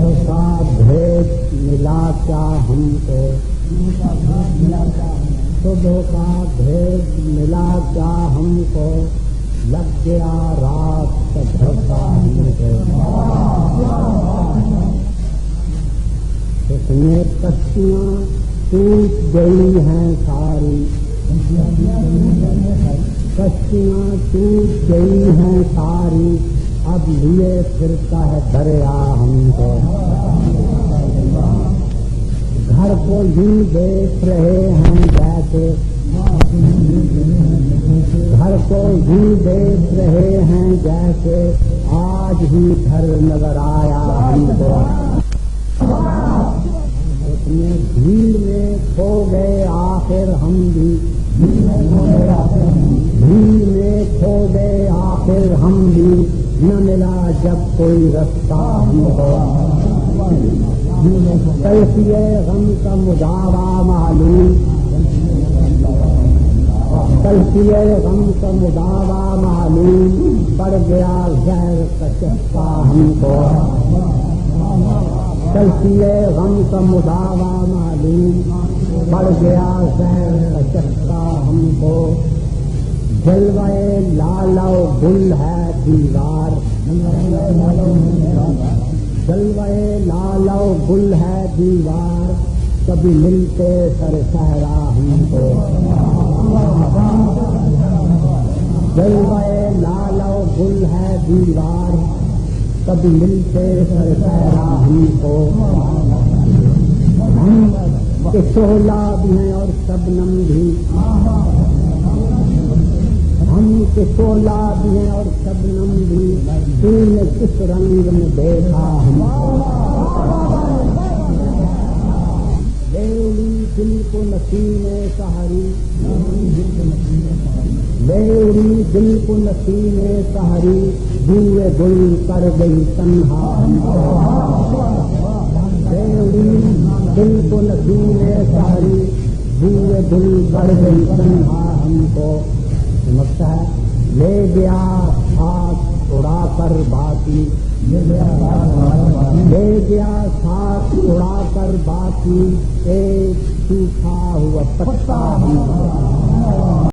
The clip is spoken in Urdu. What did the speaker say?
کا بھیج ملا کیا ہم کو، صبح کا بھیج ملا کیا ہم کو، لگ گیا رات کا دھوکہ ہم کو۔ اس میں کشتیاں ٹوٹ گئی ہیں ساری، کشتیاں ٹوٹ گئی ہیں ساری، اب لیے پھرتا ہے دریا ہم کو۔ گھر کو یوں دیکھ رہے ہیں جیسے، گھر کو یوں دیکھ رہے ہیں جیسے آج ہی گھر نظر آیا ہم کو۔ اس میں بھیڑ میں کھو گئے آخر ہم بھی، بھیڑ میں کھو گئے آخر ہم بھی، نہ ملا جب کوئی رستہ ہم کو۔ تلخیِ غم کا مداوا معلوم، تلخیِ غم کا مداوا معلوم، پڑ گیا زہر کا چسکا ہم کو۔ تلخیِ غم کا مداوا معلوم، پڑ گیا زہر کا چسکا ہم کو۔ جلوۂ لال و گل ہے دیوار، جلوۂ لال و گل ہے دیوار، کبھی ملتے سر صحرا ہم کو۔ جلوۂ لال و گل ہے دیوار، کبھی ملتے سر صحرا ہم کو۔ ہم کے شعلہ بھی ہیں اور شبنم بھی، ہم کے شعلہ بھی ہیں اور شبنم بھی، تم نے کس رنگ میں دیکھا ہم کو۔ لیوری دل کو نسیم سحری، لیوری دل کو نسیم سحری، بوئے گل کر گئی تنہا ہم کو۔ لیوری دل کو نسیم سحری، بوئے گل کر گئی تنہا ہم کو۔ سمجھتا ہے لے گیا ساتھ اڑا کر باقی، لے گیا ساتھ اڑا کر باقی، ایک سوکھا ہوا پتا ہم کو۔